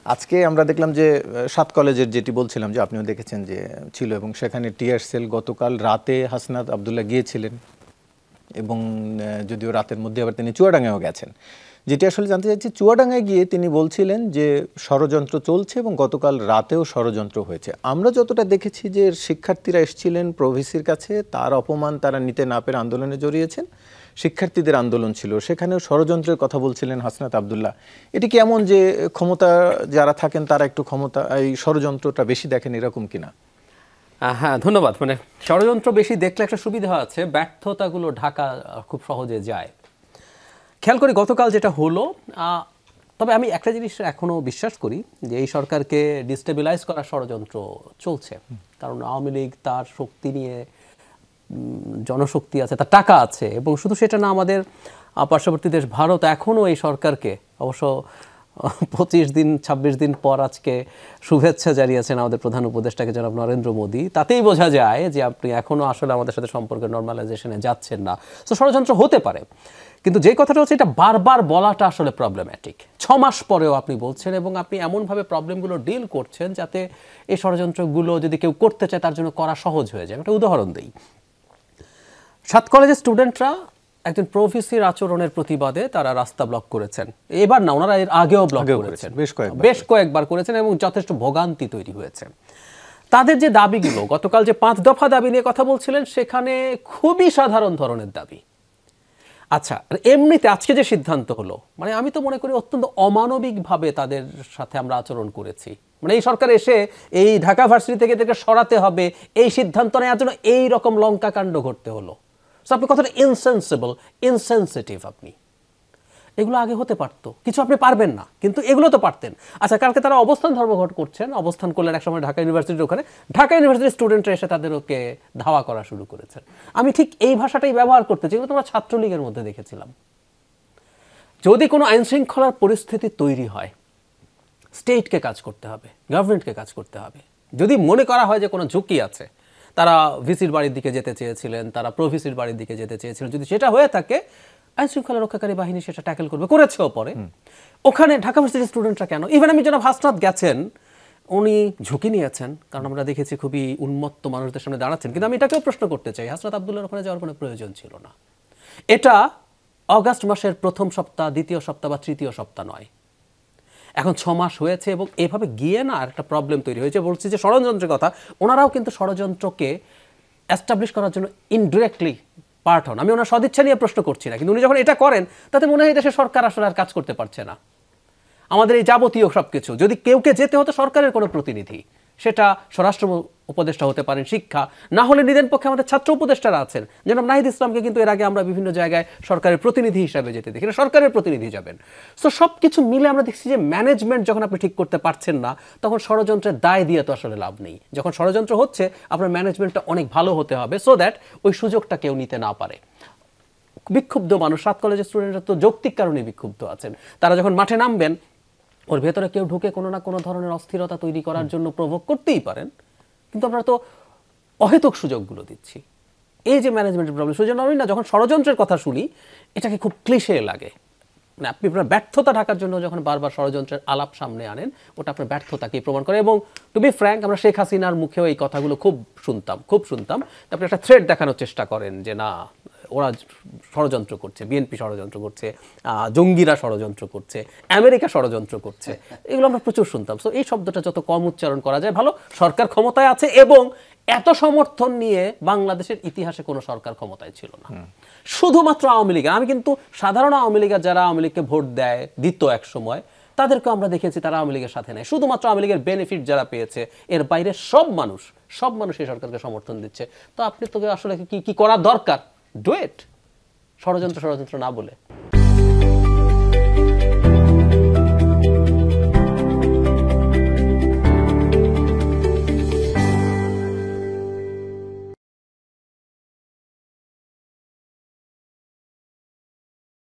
আজকে আমরা দেখলাম যে ৭ কলেজের যেটি বলছিলাম যে আপনিও দেখেছেন যে ছিল, এবং সেখানে টিয়ার সেল গতকাল রাতে হাসনাত আবদুল্লাহ গিয়েছিলেন, এবং যদিও রাতের মধ্যে আবার তিনি চুয়াডাঙ্গায়ও গেছেন। যেটি আসলে জানতে চাইছি, চুয়াডাঙ্গায় গিয়ে তিনি বলছিলেন যে ষড়যন্ত্র চলছে এবং গতকাল রাতেও ষড়যন্ত্র হয়েছে। আমরা যতটা দেখেছি যে শিক্ষার্থীরা এসেছিলেন প্রভিসির কাছে, তার অপমান তারা নিতে না পেরে আন্দোলনে জড়িয়েছেন, শিক্ষার্থীদের আন্দোলন ছিল, সেখানেও ষড়যন্ত্রের কথা বলছিলেন হাসনাত আবদুল্লাহ। এটি কি এমন যে ক্ষমতা যারা থাকেন তারা একটু ক্ষমতা এই ষড়যন্ত্রটা বেশি দেখেন, এরকম কিনা? হ্যাঁ, ধন্যবাদ। মানে ষড়যন্ত্র বেশি দেখলে একটা সুবিধা আছে, ব্যর্থতাগুলো ঢাকা খুব সহজে যায়। খেয়াল করি গতকাল যেটা হলো, তবে আমি একটা জিনিস এখনও বিশ্বাস করি যে এই সরকারকে ডিস্টেবিলাইজ করার ষড়যন্ত্র চলছে। কারণ আওয়ামী লীগ তার শক্তি নিয়ে, জনশক্তি আছে, তার টাকা আছে, এবং শুধু সেটা না, আমাদের পার্শ্ববর্তী দেশ ভারত এখনও এই সরকারকে, অবশ্য 25 দিন 26 দিন পর আজকে শুভেচ্ছা জানিয়েছেন আমাদের প্রধান উপদেষ্টাকে জনাব নরেন্দ্র মোদী, তাতেই বোঝা যায় যে আপনি এখনও আসলে আমাদের সাথে সম্পর্কের নর্মালাইজেশনে যাচ্ছেন না। তো ষড়যন্ত্র হতে পারে, কিন্তু যে কথাটা হচ্ছে এটা বারবার বলাটা আসলে প্রবলেম্যাটিক। 6 মাস পরেও আপনি বলছেন, এবং আপনি এমনভাবে প্রবলেমগুলো ডিল করছেন যাতে এই ষড়যন্ত্রগুলো যদি কেউ করতে চায় তার জন্য করা সহজ হয়ে যায়। একটা উদাহরণ দিই। 7 কলেজের স্টুডেন্টরা একজন প্রভিসির আচরণের প্রতিবাদে তারা রাস্তা ব্লক করেছেন। এবার না, ওনারা এর আগেও ব্লক করেছেন, বেশ কয়েকবার করেছেন, এবং যথেষ্ট ভোগান্তি তৈরি হয়েছে। তাদের যে দাবিগুলো, গতকাল যে 5 দফা দাবি নিয়ে কথা বলছিলেন, সেখানে খুবই সাধারণ ধরনের দাবি। আচ্ছা, এমনিতে আজকে যে সিদ্ধান্ত হলো, মানে আমি তো মনে করি অত্যন্ত অমানবিকভাবে তাদের সাথে আমরা আচরণ করেছি। মানে এই সরকার এসে এই ঢাকা ভার্সিটি থেকে এদেরকে সরাতে হবে এই সিদ্ধান্ত নেওয়ার জন্য এই রকম লঙ্কা কাণ্ড ঘটতে হলো। সো আপনি কতটা ইনসেনসিটিভ আপনি। এগুলো আগে হতে পারতো, কিছু আপনি পারবেন না, কিন্তু এগুলো তো পারতেন। আচ্ছা, কালকে তারা অবস্থান ধর্মঘট করছেন, অবস্থান করলেন এক সময় ঢাকা ইউনিভার্সিটির ওখানে। ঢাকা ইউনিভার্সিটির স্টুডেন্টরা এসে তাদেরকে ধাওয়া করা শুরু করেছেন। আমি ঠিক এই ভাষাটাই ব্যবহার করতে চাই, যেগুলো তোমরা ছাত্রলীগের মধ্যে দেখেছিলাম। যদি কোনো আইন শৃঙ্খলার পরিস্থিতি তৈরি হয়, স্টেটকে কাজ করতে হবে, গভর্নমেন্টকে কাজ করতে হবে। যদি মনে করা হয় যে কোনো ঝুঁকি আছে, তারা ভিসির বাড়ির দিকে যেতে চেয়েছিলেন, তারা প্রভিসির বাড়ির দিকে যেতে চেয়েছিলেন, যদি সেটা হয়ে থাকে, আইন শৃঙ্খলা রক্ষাকারী বাহিনী সেটা ট্যাকেল করবে, করেছেও পরে। ওখানে ঢাকা ভার্সিটির স্টুডেন্টরা কেন? ইভেন আমি জনাব হাসনাত গেছেন, উনি ঝুঁকি নিয়েছেন, কারণ আমরা দেখেছি খুবই উন্মত্ত মানুষদের সামনে দাঁড়াচ্ছেন। কিন্তু আমি এটাকেও প্রশ্ন করতে চাই, হাসনাত আবদুল্লাহর ওখানে যাওয়ার কোনো প্রয়োজন ছিল না। এটা অগাস্ট মাসের প্রথম সপ্তাহ, দ্বিতীয় সপ্তাহ বা তৃতীয় সপ্তাহ নয়, এখন 6 মাস হয়েছে, এবং এভাবে গিয়ে না একটা প্রবলেম তৈরি হয়েছে। বলছি যে ষড়যন্ত্রের কথা, ওনারাও কিন্তু ষড়যন্ত্রকে এস্টাবলিশ করার জন্য ইনডিরেক্টলি পার্ট হন। আমি ওনার সদিচ্ছা নিয়ে প্রশ্ন করছি না, কিন্তু উনি যখন এটা করেন তাতে মনে হয় দেশের সরকার আসলে আর কাজ করতে পারছে না। আমাদের এই যাবতীয় সব কিছু, যদি কেউকে যেতে হতো সরকারের কোনো প্রতিনিধি, সেটা স্বরাষ্ট্র উপদেষ্টা হতে পারেন, শিক্ষা, না হলে নিদেন পক্ষে আমাদের ছাত্র উপদেষ্টারা আছেন। যেমন নাহিদ ইসলামকে কিন্তু এর আগে আমরা বিভিন্ন জায়গায় সরকারের প্রতিনিধি হিসাবে যেতে দেখি, সরকারের প্রতিনিধি যাবেন। সো সব কিছু মিলে আমরা দেখছি যে ম্যানেজমেন্ট যখন আপনি ঠিক করতে পারছেন না, তখন ষড়যন্ত্রের দায় দিয়ে তো আসলে লাভ নেই। যখন ষড়যন্ত্র হচ্ছে, আপনার ম্যানেজমেন্টটা অনেক ভালো হতে হবে, সো দ্যাট ওই সুযোগটা কেউ নিতে না পারে। বিক্ষুব্ধ মানুষ, 7 কলেজের স্টুডেন্টরা তো যৌক্তিক কারণে বিক্ষুব্ধ আছেন। তারা যখন মাঠে নামবেন, ওর ভেতরে কেউ ঢুকে কোনো না কোনো ধরনের অস্থিরতা তৈরি করার জন্য প্রভোগ করতেই পারেন, কিন্তু আমরা তো অহেতুক সুযোগগুলো দিচ্ছি। এই যে ম্যানেজমেন্টের প্রবলেম, সেজন্য আমি না যখন ষড়যন্ত্রের কথা শুনি এটাকে খুব ক্লিশে লাগে। মানে আপনি আপনার ব্যর্থতা ঢাকার জন্য যখন বারবার ষড়যন্ত্রের আলাপ সামনে আনেন, ওটা আপনার ব্যর্থতাকেই প্রমাণ করে। এবং টু বি ফ্র্যাঙ্ক, আমরা শেখ হাসিনার মুখেও এই কথাগুলো খুব শুনতাম। আপনি একটা থ্রেড দেখানোর চেষ্টা করেন যে না, ওরা ষড়যন্ত্র করছে, বিএনপি ষড়যন্ত্র করছে, জঙ্গিরা ষড়যন্ত্র করছে, আমেরিকা ষড়যন্ত্র করছে, এগুলো আমরা প্রচুর শুনতাম। সো এই শব্দটা যত কম উচ্চারণ করা যায় ভালো। সরকার ক্ষমতায় আছে, এবং এত সমর্থন নিয়ে বাংলাদেশের ইতিহাসে কোনো সরকার ক্ষমতায় ছিল না, শুধুমাত্র আওয়ামী লীগের। আমি কিন্তু সাধারণ আওয়ামী লীগের যারা আওয়ামী লীগকে ভোট দেয়, দিত এক সময়, তাদেরকে আমরা দেখেছি তারা আওয়ামী লীগের সাথে নেই। শুধুমাত্র আওয়ামী লীগের বেনিফিট যারা পেয়েছে, এর বাইরে সব মানুষ এই সরকারকে সমর্থন দিচ্ছে। তো আপনি তো আসলে কি করা দরকার, ডু ইট, ষড়যন্ত্র না বলে।